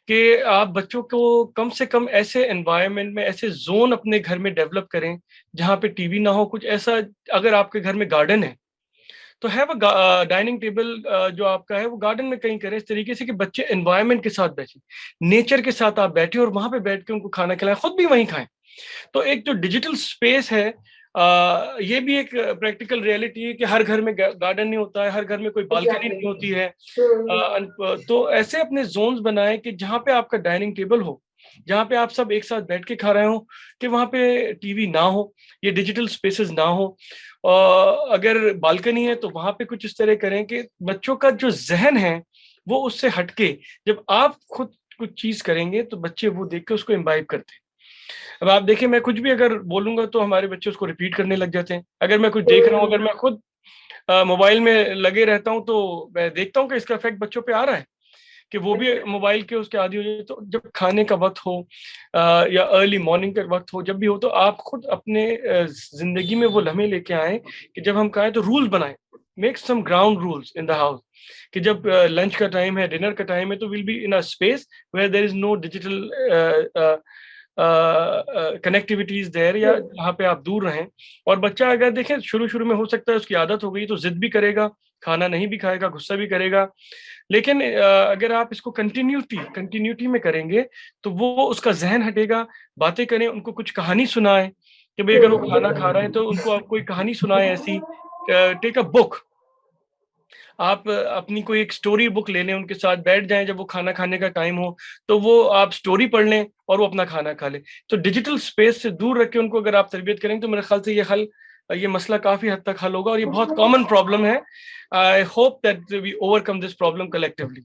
कि आप बच्चों को कम से कम ऐसे एनवायरनमेंट में, ऐसे जोन अपने घर में डेवलप करें जहाँ पे टीवी ना हो, कुछ ऐसा। अगर आपके घर में गार्डन है तो है वो डाइनिंग टेबल जो आपका है वो गार्डन में कहीं करें, इस तरीके से कि बच्चे एनवायरनमेंट के साथ बैठे, नेचर के साथ आप बैठे और वहां पे बैठ के उनको खाना खिलाएं, खुद भी वहीं खाएं। तो एक जो डिजिटल स्पेस है, ये भी एक प्रैक्टिकल रियलिटी है कि हर घर में गार्डन नहीं होता है, हर घर में कोई बालकनी एग्ज़ैक्टली। नहीं होती है। हुँ, तो ऐसे अपने जोन्स बनाएं कि जहाँ पे आपका डाइनिंग टेबल हो, जहाँ पे आप सब एक साथ बैठ के खा रहे हो, कि वहाँ पे टीवी ना हो, ये डिजिटल स्पेसेस ना हो। अगर बालकनी है तो वहां पे कुछ इस तरह करें कि बच्चों का जो जहन है वो उससे हटके, जब आप खुद कुछ चीज करेंगे तो बच्चे वो देख के उसको इम्बाइब करते हैं। अब आप देखिए, मैं कुछ भी अगर बोलूंगा तो हमारे बच्चे उसको रिपीट करने लग जाते हैं। अगर मैं कुछ देख रहा हूँ, अगर हुँ। मैं खुद मोबाइल में लगे रहता हूँ, तो मैं देखता हूँ कि इसका इफेक्ट बच्चों पे आ रहा है, कि वो भी बिल्कुल। मोबाइल के उसके आदी हो जाए। तो जब खाने का वक्त हो या अर्ली मॉर्निंग का वक्त हो, जब भी हो, तो आप खुद अपने जिंदगी में वो लम्हे लेके आए कि जब हम खाएं तो रूल्स बनाएं, make some ground rules in the house, कि जब लंच का टाइम है, डिनर का टाइम है, तो will be in a space where there is no digital connectivities there, या हुँ। जहाँ पे आप दूर रहें। और बच्चा अगर देखें शुरू शुरू में हो सकता है उसकी आदत हो गई तो जिद भी करेगा, खाना नहीं भी खाएगा, गुस्सा भी करेगा, लेकिन अगर आप इसको कंटिन्यूटी में करेंगे तो वो उसका जहन हटेगा। बातें करें, उनको कुछ कहानी सुनाएं, कि भाई अगर वो खाना खा रहे हैं तो उनको आप कोई कहानी सुनाएं ऐसी। टेक अ बुक, आप अपनी कोई एक स्टोरी बुक ले लें, उनके साथ बैठ जाएं, जब वो खाना खाने का टाइम हो तो वो आप स्टोरी पढ़ लें और वो अपना खाना खा लें। तो डिजिटल स्पेस से दूर रख के उनको अगर आप तरबियत करेंगे तो मेरे ख्याल से ये हल ये मसला काफी हद तक हल होगा और ये बहुत कॉमन प्रॉब्लम है। I hope that we overcome this problem collectively.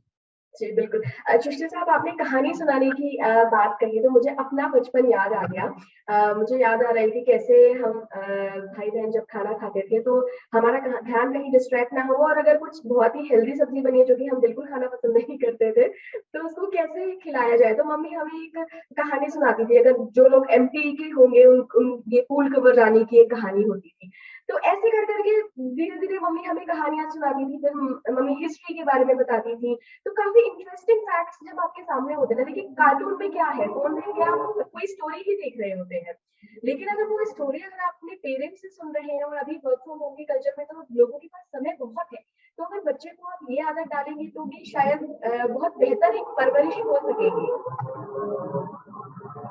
जी, बिल्कुल। सृष्टि साहब, आपने कहानी सुनाने की बात कही तो मुझे अपना बचपन याद आ गया। मुझे याद आ रही थी कैसे हम भाई-बहन जब खाना खाते थे तो हमारा ध्यान कहीं डिस्ट्रैक्ट ना हो, और अगर कुछ बहुत ही हेल्दी सब्ज़ी बनी है जो कि हम बिल्कुल खाना पसंद नहीं करते थे, तो उसको कैसे खिलाया जाए। तो मम्मी हमें एक कहानी सुनाती थी। अगर जो लोग एमपी के होंगे उन उन ये फूल कवर रानी की एक कहानी होती थी। तो ऐसे कर के धीरे-धीरे मम्मी हमें कहानियाँ सुनाती थी, फिर मम्मी हिस्ट्री के बारे में बताती थी। तो काफ़ी इंटरेस्टिंग फैक्ट्स जब आपके सामने होते हैं ना, देखिए कार्टून में क्या है, फ़ोन में क्या आप कोई स्टोरी ही देख रहे होते हैं। लेकिन अगर वो स्टोरी अगर आप अपने पेरेंट्स से सुन रहे हैं, और अभी वर्क फ्रॉम होम के कल्चर में तो लोगों के पास समय बहुत है, तो अगर बच्चे को आप ये आदत डालेंगे तो भी शायद बहुत बेहतर एक परवरिश हो सकेगी।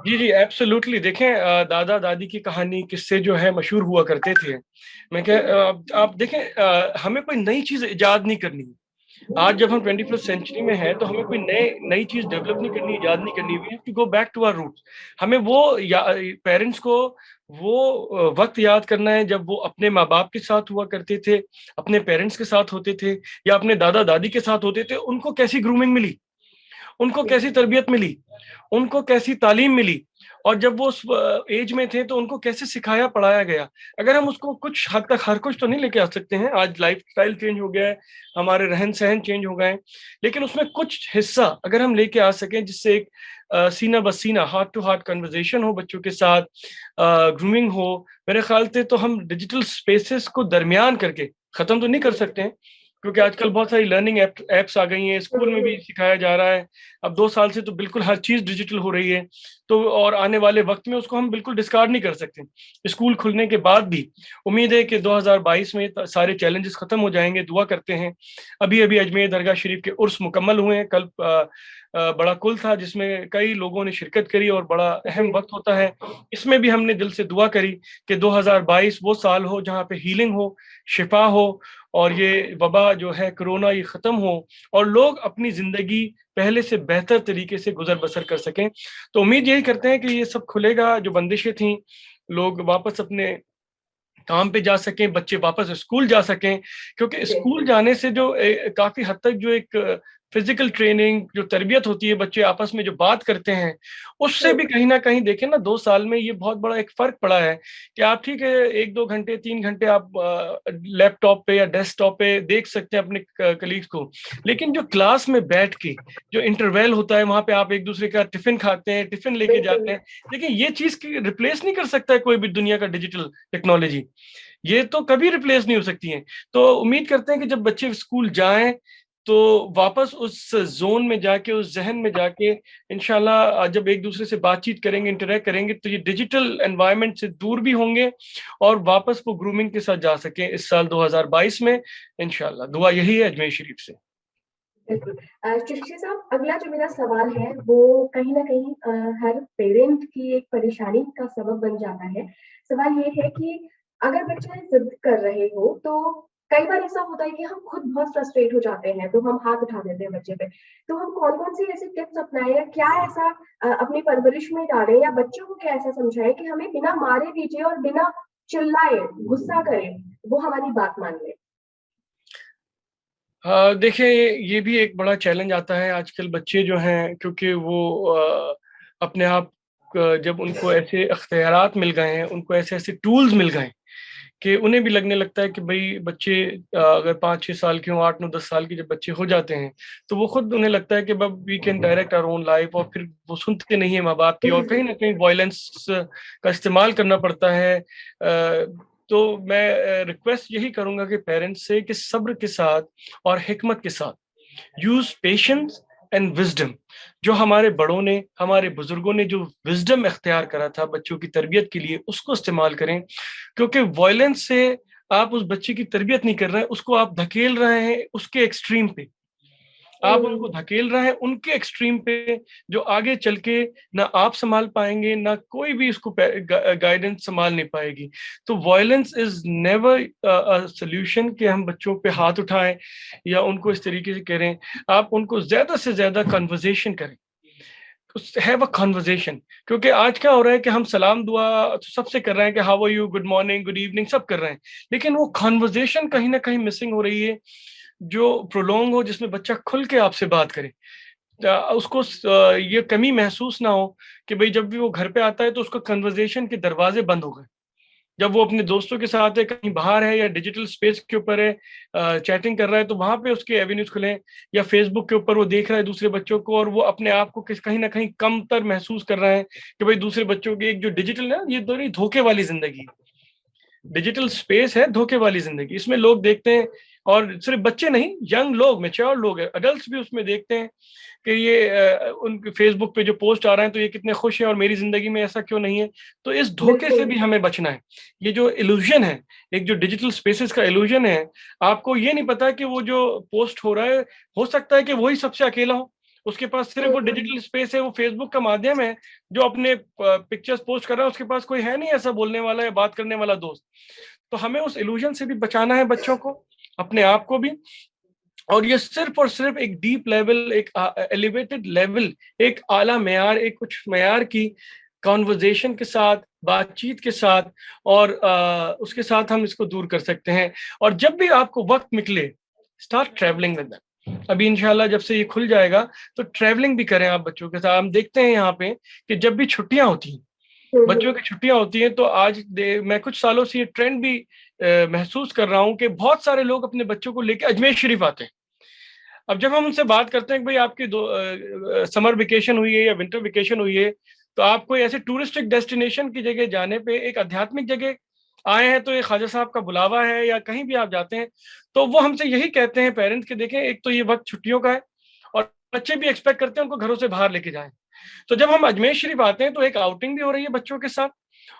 जी जी, एब्सोल्युटली। देखें, दादा दादी की कहानी किस्से जो है मशहूर हुआ करते थे। मैं क्या, आप देखें, हमें कोई नई चीज इजाद नहीं करनी है। आज जब हम 21st सेंचुरी में हैं तो हमें कोई नई चीज डेवलप नहीं करनी, इजाद नहीं करनी। We have to go back to our roots. हमें वो पेरेंट्स को वो वक्त याद करना है जब वो अपने माँ बाप के साथ हुआ करते थे, अपने पेरेंट्स के साथ होते थे या अपने दादा दादी के साथ होते थे। उनको कैसी ग्रूमिंग मिली, उनको कैसी तरबियत मिली, उनको कैसी तालीम मिली, और जब वो उस एज में थे तो उनको कैसे सिखाया पढ़ाया गया। अगर हम उसको कुछ हद तक, हर कुछ तो नहीं लेके आ सकते हैं, आज लाइफ स्टाइल चेंज हो गया है, हमारे रहन सहन चेंज हो गए हैं, लेकिन उसमें कुछ हिस्सा अगर हम लेके आ सकें जिससे एक सीना बसीना, हार्ट टू हार्ट कन्वर्जेशन हो बच्चों के साथ, ग्रूमिंग हो, मेरे ख्याल से तो हम डिजिटल स्पेसेस को दरमियान करके, खत्म तो नहीं कर सकते हैं, क्योंकि आजकल बहुत सारी लर्निंग एप्स आ गई हैं, स्कूल में भी सिखाया जा रहा है। अब 2 साल से तो बिल्कुल हर चीज डिजिटल हो रही है, तो और आने वाले वक्त में उसको हम बिल्कुल डिस्कार्ड नहीं कर सकते। स्कूल खुलने के बाद भी उम्मीद है कि 2022 में सारे चैलेंजेस खत्म हो जाएंगे, दुआ करते हैं। अभी अभी अजमेर दरगाह शरीफ के उर्स मुकम्मल हुए हैं। कल बड़ा कुल था जिसमें कई लोगों ने शिरकत करी और बड़ा अहम जी, वक्त होता है। इसमें भी हमने दिल से दुआ करी कि 2022 वो साल हो जहाँ पे हीलिंग हो, शिफा हो, और ये वबा जो है कोरोना ये खत्म हो, और लोग अपनी जिंदगी पहले से बेहतर तरीके से गुजर बसर कर सकें। तो उम्मीद यही करते हैं कि ये सब खुलेगा, जो बंदिशें थी, लोग वापस अपने काम पे जा सकें, बच्चे वापस स्कूल जा सकें, क्योंकि जी, स्कूल जाने से जो काफी हद तक जो एक फिजिकल ट्रेनिंग, जो तरबियत होती है, बच्चे आपस में जो बात करते हैं, उससे भी कहीं ना कहीं देखें ना, 2 साल में ये बहुत बड़ा एक फर्क पड़ा है कि आप ठीक है 1-2 घंटे 3 घंटे आप लैपटॉप पे या डेस्कटॉप पे देख सकते हैं अपने कलीग्स को, लेकिन जो क्लास में बैठ के जो इंटरवेल होता है, वहां पे आप एक दूसरे का टिफिन खाते हैं, टिफिन लेके बिल्कुल। जाते हैं। देखिए, ये चीज रिप्लेस नहीं कर सकता है कोई भी दुनिया का डिजिटल टेक्नोलॉजी, ये तो कभी रिप्लेस नहीं हो सकती हैं। तो उम्मीद करते हैं कि जब बच्चे स्कूल जाएं तो वापस उस जोन में जाके, उस जहन में जाके, इंशाल्लाह जब एक दूसरे से बातचीत करेंगे, इंटरेक्ट करेंगे, तो ये डिजिटल एनवायरनमेंट से दूर भी होंगे और वापस वो ग्रूमिंग के साथ जा सकें इस साल 2022 में। इंशाल्लाह दुआ यही है अजमेर शरीफ से। बिल्कुल। चिश्ती साहब, अगला जो मेरा सवाल है वो कहीं न कहीं हर पेरेंट की एक परेशानी का सबब बन जाता है। सवाल ये है कि अगर बच्चे ज़िद कर रहे हो, तो कई बार ऐसा होता है कि हम खुद बहुत फ्रस्ट्रेट हो जाते हैं, तो हम हाथ उठा देते हैं बच्चे पे। तो हम कौन-कौन सी ऐसी टिप्स अपनाएँ, या क्या ऐसा अपनी परवरिश में डालें, या बच्चों को क्या ऐसा समझाएँ कि हमें बिना मारे-पीटे और बिना चिल्लाए, गुस्सा करे, वो हमारी बात मान लें? देखिए, ये भी एक बड़ा चैलेंज आता है आजकल। बच्चे जो हैं, क्योंकि वो अपने आप जब उनको ऐसे अख्तियारात मिल गए हैं, उनको ऐसे ऐसे टूल्स मिल गए कि उन्हें भी लगने लगता है कि भाई बच्चे अगर 5-6 साल के हों, 8-9-10 साल के जब बच्चे हो जाते हैं, तो वो खुद उन्हें लगता है कि अब we can direct our own life, और फिर वो सुनते नहीं है माँ बाप की, और कहीं ना कहीं वायलेंस का इस्तेमाल करना पड़ता है। तो मैं रिक्वेस्ट यही करूंगा कि पेरेंट्स से कि सब्र के साथ और हिकमत के साथ, यूज पेशेंस एंड विजडम, जो हमारे बड़ों ने, हमारे बुजुर्गों ने जो विजडम इख्तियार करा था बच्चों की तरबियत के लिए, उसको इस्तेमाल करें। क्योंकि वायलेंस से आप उस बच्चे की तरबियत नहीं कर रहे हैं, उसको आप धकेल रहे हैं उसके एक्सट्रीम पे, आप उनको हुँ, धकेल रहे हैं उनके एक्सट्रीम पे, जो आगे चल के ना आप संभाल पाएंगे, ना कोई भी इसको गाइडेंस संभाल नहीं पाएगी। तो violence is never a solution कि हम बच्चों पे हाथ उठाएं या उनको इस तरीके से करें। आप उनको ज्यादा से ज्यादा कन्वर्सेशन करें, हैव अ कन्वर्सेशन। क्योंकि आज क्या हो रहा है कि हम सलाम दुआ तो सबसे कर रहे हैं कि how are you, good morning, good evening, सब कर रहे हैं, लेकिन वो कन्वर्सेशन कहीं ना कहीं मिसिंग हो रही है, जो प्रोलॉन्ग हो, जिसमें बच्चा खुल के आपसे बात करे। उसको ये कमी महसूस ना हो कि भाई जब भी वो घर पे आता है तो उसको कन्वर्सेशन के दरवाजे बंद हो गए। जब वो अपने दोस्तों के साथ है, कहीं बाहर है या डिजिटल स्पेस के ऊपर है, चैटिंग कर रहा है, तो वहां पे उसके एवेन्यूज खुले, या फेसबुक के ऊपर वो देख रहा है दूसरे बच्चों को, और वो अपने आप को कहीं ना कहीं कमतर महसूस कर रहा है कि भाई दूसरे बच्चों की एक जो डिजिटल है, ये तो नहीं, धोखे वाली जिंदगी, डिजिटल स्पेस है, धोखे वाली जिंदगी, इसमें लोग देखते हैं। और सिर्फ बच्चे नहीं, यंग लोग, मैच्योर लोग हैं, अडल्ट भी उसमें देखते हैं कि ये उनके फेसबुक पे जो पोस्ट आ रहे हैं तो ये कितने खुश हैं और मेरी जिंदगी में ऐसा क्यों नहीं है। तो इस धोखे से बिल्कुल। भी हमें बचना है। ये जो इल्यूजन है, एक जो डिजिटल स्पेसेस का इल्यूजन है, आपको ये नहीं पता कि वो जो पोस्ट हो रहा है, हो सकता है कि वही सबसे अकेला हो, उसके पास सिर्फ वो डिजिटल स्पेस है, वो फेसबुक का माध्यम है, जो अपने पिक्चर्स पोस्ट कर रहा है, उसके पास कोई है नहीं ऐसा बोलने वाला या बात करने वाला दोस्त। तो हमें उस इल्यूजन से भी बचाना है बच्चों को, अपने आप को भी। और ये सिर्फ और सिर्फ एक डीप लेवल, एक एलिवेटेड लेवल, एक आला मेयार, एक कुछ मेयार की कॉन्वर्जेशन के साथ, बातचीत के साथ, और उसके साथ हम इसको दूर कर सकते हैं। और जब भी आपको वक्त निकले, स्टार्ट ट्रैवलिंग विद देम। अभी इंशाल्लाह जब से ये खुल जाएगा तो ट्रैवलिंग भी करें आप बच्चों के साथ। हम देखते हैं यहाँ पे कि जब भी छुट्टियां होती हैं, बच्चों की छुट्टियां होती हैं, तो मैं कुछ सालों से ये ट्रेंड भी महसूस कर रहा हूँ कि बहुत सारे लोग अपने बच्चों को लेकर अजमेर शरीफ आते हैं। अब जब हम उनसे बात करते हैं कि भाई आपकी समर वेकेशन हुई है या विंटर वेकेशन हुई है, तो आप कोई ऐसे टूरिस्टिक डेस्टिनेशन की जगह जाने पे, एक आध्यात्मिक जगह आए हैं, तो ये ख्वाजा साहब का बुलावा है, या कहीं भी आप जाते हैं, तो वो हमसे यही कहते हैं पेरेंट्स के, देखें एक तो ये वक्त छुट्टियों का है, और बच्चे भी एक्सपेक्ट करते हैं उनको घरों से बाहर लेके जाएं। तो जब हम अजमेर शरीफ आते हैं तो एक आउटिंग भी हो रही है बच्चों के साथ,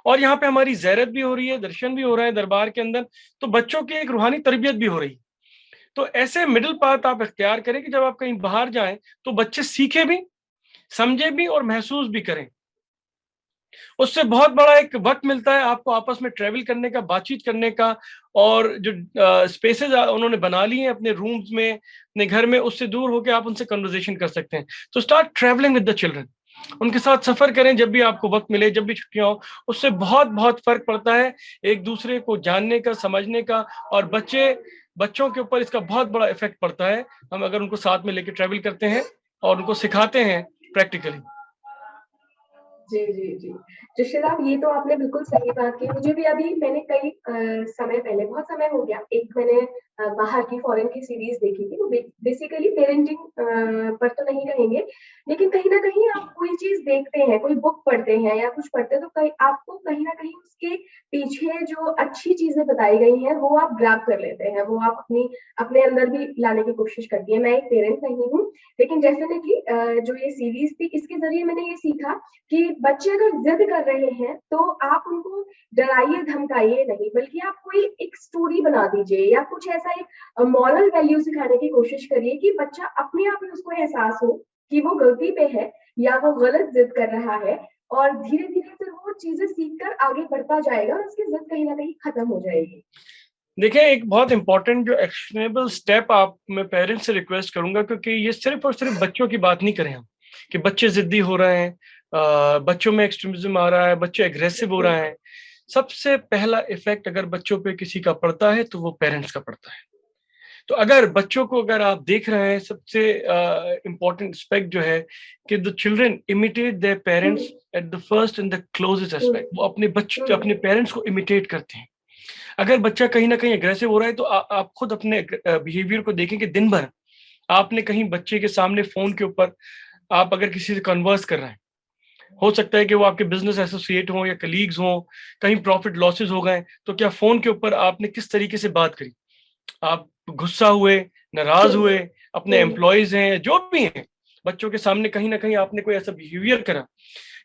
और यहाँ पे हमारी ज़ियारत भी हो रही है, दर्शन भी हो रहा है दरबार के अंदर, तो बच्चों की एक रूहानी तरबियत भी हो रही है। तो ऐसे मिडिल पाथ आप इख्तियार करें कि जब आप कहीं बाहर जाएं तो बच्चे सीखे भी, समझे भी और महसूस भी करें। उससे बहुत बड़ा एक वक्त मिलता है आपको आपस में ट्रेवल करने का, बातचीत करने का, और जो स्पेसेस उन्होंने बना लिए हैं अपने रूम्स में, अपने घर में, उससे दूर होकर आप उनसे कन्वर्सेशन कर सकते हैं। तो start travelling with the children, उनके साथ सफर करें जब भी आपको वक्त मिले, जब भी छुट्टियां हो। उससे बहुत बहुत फर्क पड़ता है एक दूसरे को जानने का, समझने का, और बच्चों के ऊपर इसका बहुत बड़ा इफेक्ट पड़ता है हम अगर उनको साथ में लेकर ट्रेवल करते हैं और उनको सिखाते हैं प्रैक्टिकली। जी, जी, जी। जशीराब, ये तो आपने बिल्कुल सही बात की। मुझे भी अभी मैंने कई समय पहले, बहुत समय हो गया, एक मैंने बाहर की फॉरेन की सीरीज देखी थी। वो बेसिकली पेरेंटिंग पर तो नहीं कहेंगे, लेकिन कहीं न कहीं आप कोई चीज़ देखते हैं, कोई बुक पढ़ते हैं या कुछ पढ़ते हैं, तो कहीं आपको कहीं न कहीं उसके पीछे जो अच्छी चीज़ें बताई गई हैं, वो आप ग्रैब कर लेते हैं, वो आप अपने अंदर भी लाने की कोशिश करती हैं। मैं एक पेरेंट नहीं हूँ, लेकिन डेफिनिटली जो ये सीरीज थी, इसके ज़रिए मैंने ये सीखा कि बच्चे अगर जिद कर रहे हैं तो आप उनको डराइए धमकाइए नहीं, बल्कि आप कोई एक स्टोरी बना दीजिए या कुछ ऐसा एक मॉरल वैल्यू सिखाने की कोशिश करिए कि बच्चा अपने आप ही उसको एहसास हो कि वो गलती पे है या वो गलत जिद कर रहा है, और धीरे धीरे फिर वो चीजें सीख कर आगे बढ़ता जाएगा और उसकी जिद कहीं ना कहीं खत्म हो जाएगी। देखिए, एक बहुत इंपॉर्टेंट जो एक्शनेबल स्टेप आप, मैं पेरेंट्स से रिक्वेस्ट करूंगा, क्योंकि ये सिर्फ और सिर्फ बच्चों की बात नहीं करें हम कि बच्चे जिद्दी हो रहे हैं, बच्चों में एक्सट्रीमिज्म आ रहा है, बच्चे एग्रेसिव हो रहे हैं। सबसे पहला इफेक्ट अगर बच्चों पे किसी का पड़ता है तो वो पेरेंट्स का पड़ता है। तो अगर बच्चों को, अगर आप देख रहे हैं, सबसे इम्पोर्टेंट एस्पेक्ट जो है कि the children imitate their parents at the first and the closest aspect. वो अपने पेरेंट्स को इमिटेट करते हैं। अगर बच्चा कहीं ना कहीं अग्रेसिव हो रहा है तो आप खुद अपने बिहेवियर को देखें कि दिन भर आपने कहीं बच्चे के सामने फोन के ऊपर आप अगर किसी से कन्वर्स कर रहे हैं, हो सकता है कि वो आपके बिजनेस एसोसिएट हों या कलीग्स हों, कहीं प्रॉफिट लॉसेस हो गए, तो क्या फोन के ऊपर आपने किस तरीके से बात करी? आप गुस्सा हुए, नाराज हुए, अपने एम्प्लॉयज हैं, जो भी हैं, बच्चों के सामने कहीं ना कहीं आपने कोई ऐसा बिहेवियर करा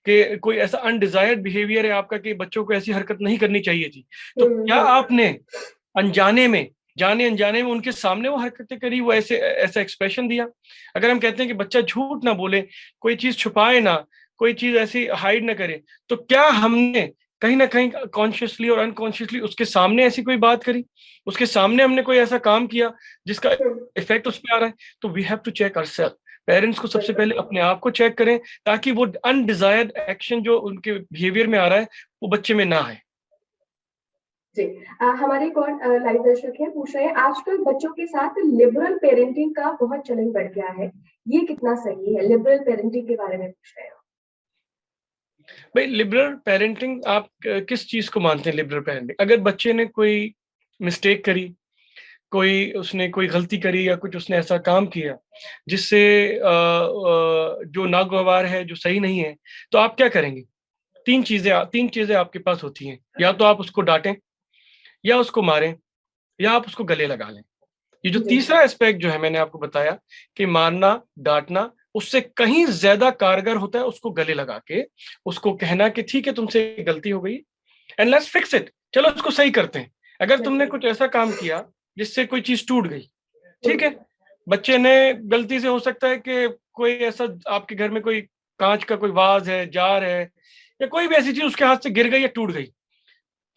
कि कोई ऐसा अनडिजायर्ड बिहेवियर है आपका कि बच्चों को ऐसी हरकत नहीं करनी चाहिए थी, तो क्या आपने अनजाने में, जाने अनजाने में उनके सामने वो हरकतें करी, वो ऐसा एक्सप्रेशन दिया? अगर हम कहते हैं कि बच्चा झूठ ना बोले, कोई चीज छुपाए ना, कोई चीज ऐसी हाइड ना करे, तो क्या हमने कहीं ना कहीं कॉन्शियसली और अनकॉन्शियसली उसके सामने ऐसी कोई बात करी, उसके सामने हमने कोई ऐसा काम किया जिसका इफेक्ट उस पर आ रहा है? तो we have to check ourself parents को सबसे पहले अपने आप को चेक करें, ताकि वो अनडिजायर्ड एक्शन जो उनके बिहेवियर में आ रहा है वो बच्चे में ना आए। जी। हमारे एक और लाइव दर्शक हैं, पूछ रहे हैं आजकल बच्चों के साथ लिबरल पेरेंटिंग का बहुत चलन बढ़ गया है, ये कितना सही है? लिबरल पेरेंटिंग के बारे में पूछ रहे हैं। भाई लिबरल पेरेंटिंग आप किस चीज को मानते हैं लिबरल पेरेंटिंग? अगर बच्चे ने कोई मिस्टेक करी, कोई उसने कोई गलती करी या कुछ उसने ऐसा काम किया जिससे जो नागवार है, जो सही नहीं है, तो आप क्या करेंगे? तीन चीजें आपके पास होती हैं। या तो आप उसको डांटें, या उसको मारें, या आप उसको गले लगा लें। ये जो जी, तीसरा एस्पेक्ट जो है मैंने आपको बताया कि मारना, डांटना, उससे कहीं ज्यादा कारगर होता है उसको गले लगा के उसको कहना कि ठीक है तुमसे गलती हो गई एंड लेट्स फिक्स इट, चलो उसको सही करते हैं। अगर तुमने बिल्कुल। कुछ ऐसा काम किया जिससे कोई चीज टूट गई, ठीक हुँ, है, बच्चे ने गलती से, हो सकता है कि कोई ऐसा आपके घर में कोई कांच का कोई वाज है, जार है, या कोई भी ऐसी चीज उसके हाथ से गिर गई या टूट गई,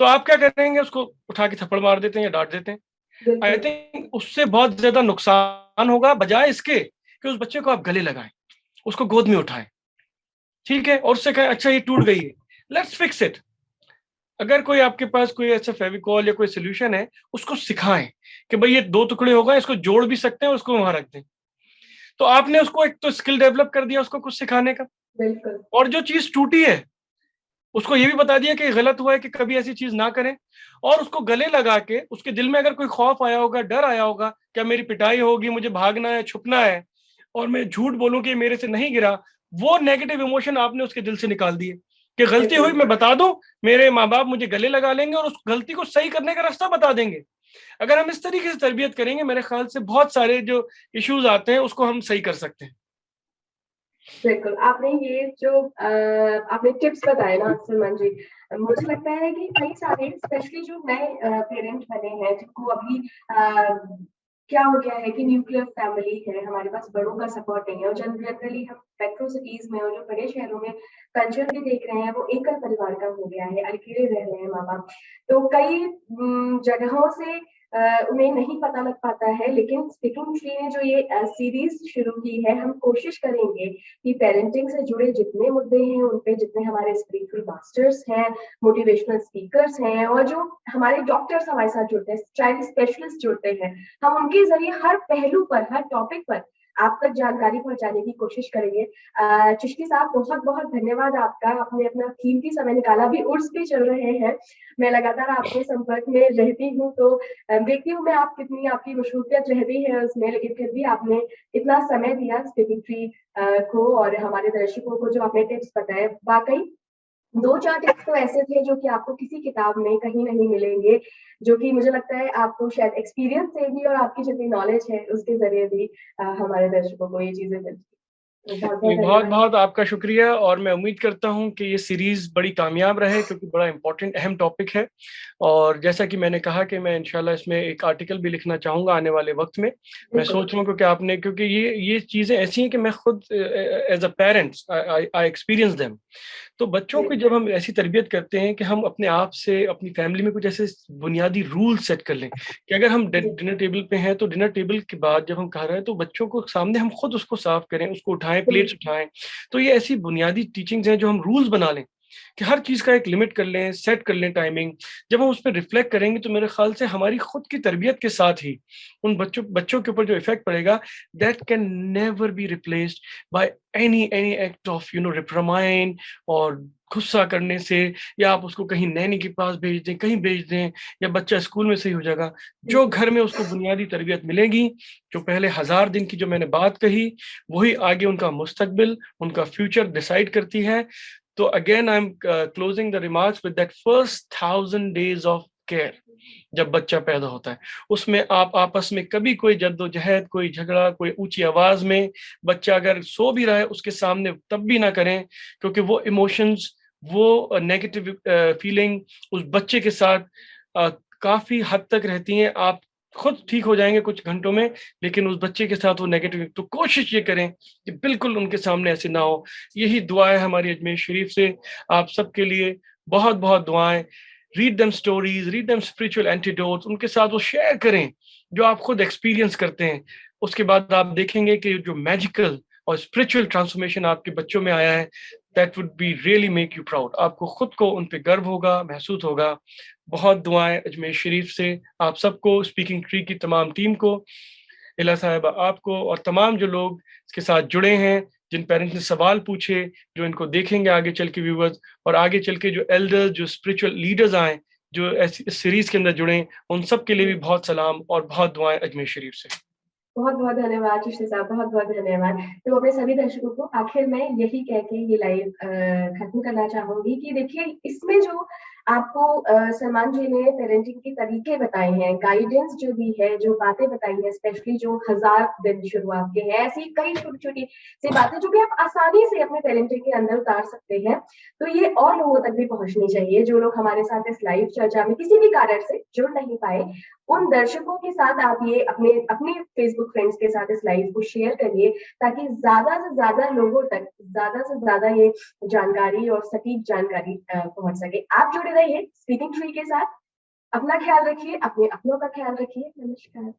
तो आप क्या करेंगे? उसको उठा के थप्पड़ मार देते हैं या डांट देते हैं। आई बिल्कुल। थिंक उससे बहुत ज्यादा नुकसान होगा, बजाय इसके कि उस बच्चे को आप गले लगाएं, उसको गोद में उठाएं, ठीक है, और उससे कहें अच्छा ये टूट गई है, लेट्स फिक्स इट। अगर कोई आपके पास कोई ऐसा फेविकॉल या कोई सोल्यूशन है, उसको सिखाएं कि भाई ये दो टुकड़े हो गए, इसको जोड़ भी सकते हैं, उसको वहां रख दें। तो आपने उसको एक तो स्किल डेवलप कर दिया उसको कुछ सिखाने का, बिल्कुल। और जो चीज टूटी है उसको ये भी बता दिया कि गलत हुआ है, कि कभी ऐसी चीज ना करें। और उसको गले लगा के उसके दिल में अगर कोई खौफ आया होगा, डर आया होगा, क्या मेरी पिटाई होगी, मुझे भागना है, छुपना है, और मैं झूठ बोलूं कि मेरे से नहीं गिरा, वो नेगेटिव इमोशन आपने उसके दिल से निकाल दिए कि गलती हुई, बिल्कुल। मैं बता दूं, मेरे माँ बाप मुझे गले लगा लेंगे और उस गलती को सही करने का रास्ता बता देंगे। अगर हम इस तरीके से तरबियत करेंगे, मेरे ख्याल से बहुत सारे जो इश्यूज आते हैं उसको हम सही कर सकते हैं। बिल्कुल, आपने ये जो आपने टिप्स बताए ना सलमान जी, मुझे लगता है कि कई सारे स्पेशली जो नए पेरेंट बने हैं जिनको अभी क्या हो गया है कि न्यूक्लियर फैमिली है, हमारे पास बड़ों का सपोर्ट नहीं है और जनरली हम मेट्रो सिटीज में और जो बड़े शहरों में कल्चर भी देख रहे हैं वो एकल परिवार का हो गया है, अकेले रह रहे हैं माँ बाप। तो कई जगहों से उन्हें नहीं पता लग पाता है, लेकिन स्पीकिंग ट्री ने जो ये सीरीज शुरू की है, हम कोशिश करेंगे कि पेरेंटिंग से जुड़े जितने मुद्दे हैं उन पे जितने हमारे स्पिरिचुअल मास्टर्स हैं, मोटिवेशनल स्पीकर्स हैं और जो हमारे डॉक्टर्स हमारे साथ जुड़ते हैं, चाइल्ड स्पेशलिस्ट जुड़ते हैं, हम उनके जरिए हर पहलू पर, हर टॉपिक पर आप तक जानकारी पहुंचाने की कोशिश करेंगे। चिश्ती साहब, बहुत बहुत धन्यवाद आपका, आपने अपना कीमती समय निकाला, भी उर्स भी चल रहे हैं, मैं लगातार आपके संपर्क में रहती हूँ, तो देखती हूँ मैं आप कितनी आपकी मशरूफियत रहती है उसमें, लेकिन फिर भी आपने इतना समय दिया स्पीकिंग ट्री को और हमारे दर्शकों को जो आपने टिप्स बताए, वाकई 2-4 टिप्स तो ऐसे थे जो कि आपको किसी किताब में कहीं नहीं मिलेंगे, जो कि मुझे लगता है आपको शायद एक्सपीरियंस से भी और आपकी जितनी नॉलेज है उसके ज़रिए भी हमारे दर्शकों को ये चीज़ें मिलती। तो बहुत-बहुत बहुत धन्यवाद। बहुत आपका शुक्रिया, और मैं उम्मीद करता हूं कि ये सीरीज बड़ी कामयाब रहे, क्योंकि बड़ा इंपॉर्टेंट अहम टॉपिक है। और जैसा कि मैंने कहा कि मैं इंशाल्लाह इसमें एक आर्टिकल भी लिखना चाहूंगा आने वाले वक्त में। मैं बिल्कुल। सोच रहा हूँ, क्योंकि आपने, क्योंकि ये चीजें ऐसी हैं कि मैं खुद as a parents I experience them. तो बच्चों जी, की जब हम ऐसी तरबियत करते हैं कि हम अपने आप से, अपनी फैमिली में कुछ ऐसे बुनियादी रूल सेट कर लें कि अगर हम जी, डिनर टेबल पे हैं, तो डिनर टेबल के बाद जब हम खा रहे हैं तो बच्चों को सामने हम खुद उसको साफ करें, उसको उठाएं, बिल्कुल। प्लेट्स उठाएं। तो ये ऐसी बुनियादी टीचिंग्स हैं जो हम रूल्स बना लें कि हर चीज का एक लिमिट कर लें, सेट कर लें टाइमिंग। जब हम उस पर रिफ्लेक्ट करेंगे तो मेरे ख्याल से हमारी खुद की तरबियत के साथ ही उन बच्चों बच्चों के ऊपर जो इफेक्ट पड़ेगा, that can never be replaced by any act of reprimand और गुस्सा करने से, या आप उसको कहीं नैनी के पास भेज दें, कहीं भेज दें, या बच्चा स्कूल में सही हो जाएगा। जो बिल्कुल। घर में उसको बुनियादी तरबियत मिलेगी, जो पहले 1000 दिन की जो मैंने बात कही, वही आगे उनका मुस्तकबिल, उनका फ्यूचर डिसाइड करती है। तो again I am closing the remarks with that first 1000 days of care. जब बच्चा पैदा होता है, उसमें आप आपस में कभी कोई जद्दोजहद, कोई झगड़ा, कोई ऊंची आवाज में, बच्चा अगर सो भी रहा है उसके सामने तब भी ना करें, क्योंकि वो इमोशंस, वो नेगेटिव फीलिंग उस बच्चे के साथ काफी हद तक रहती हैं। आप खुद ठीक हो जाएंगे कुछ घंटों में, लेकिन उस बच्चे के साथ वो नेगेटिव, तो कोशिश ये करें कि बिल्कुल उनके सामने ऐसे ना हो। यही दुआ है हमारी अजमेर शरीफ से आप सबके लिए। बहुत बहुत दुआएं। Read them stories, read them spiritual antidotes, उनके साथ वो शेयर करें जो आप खुद एक्सपीरियंस करते हैं। उसके बाद आप देखेंगे कि जो मैजिकल और स्पिरिचुअल ट्रांसफॉर्मेशन आपके बच्चों में आया है, that would be really make you proud. आपको खुद को उन पे गर्व होगा, महसूस होगा। बहुत दुआएं अजमेर शरीफ से आप सबको, स्पीकिंग ट्री की तमाम टीम को, इला साहिबा आपको, और तमाम जो लोग इसके साथ जुड़े हैं, जिन पेरेंट्स ने सवाल पूछे, जो इनको देखेंगे आगे चल के व्यूवर्स, और आगे चल के जो एल्डर्स, जो स्पिरिचुअल लीडर्स आए, जो इस सीरीज के अंदर जुड़े, उन सब के लिए भी बहुत सलाम और बहुत दुआएं अजमेर शरीफ से। बहुत-बहुत धन्यवाद चिश्ती साहब, बहुत-बहुत धन्यवाद। तो अपने सभी दर्शकों को आखिर में यही कह के ये लाइव खत्म करना चाहूँगी कि देखिए इसमें जो आपको सलमान जी ने पेरेंटिंग के तरीके बताए हैं, गाइडेंस जो दी है, जो बातें बताई हैं, स्पेशली जो 1000 दिन शुरुआत के हैं, ऐसी कई छोटी-छोटी सी बातें जो कि आप आसानी से अपने पेरेंटिंग के अंदर उतार सकते हैं। तो ये और लोगों तक भी पहुँचनी चाहिए, जो लोग हमारे साथ इस लाइव चर्चा में किसी भी कारण से जुड़ नहीं पाए। उन दर्शकों के साथ आप ये अपने अपने फेसबुक फ्रेंड्स के साथ इस लाइव को शेयर करिए, ताकि ज़्यादा से ज़्यादा लोगों तक ज़्यादा से ज़्यादा ये जानकारी और सटीक जानकारी पहुँच सके। आप जुड़े रहिए स्पीकिंग ट्री के साथ। अपना ख्याल रखिए, अपने अपनों का ख्याल रखिए। नमस्कार।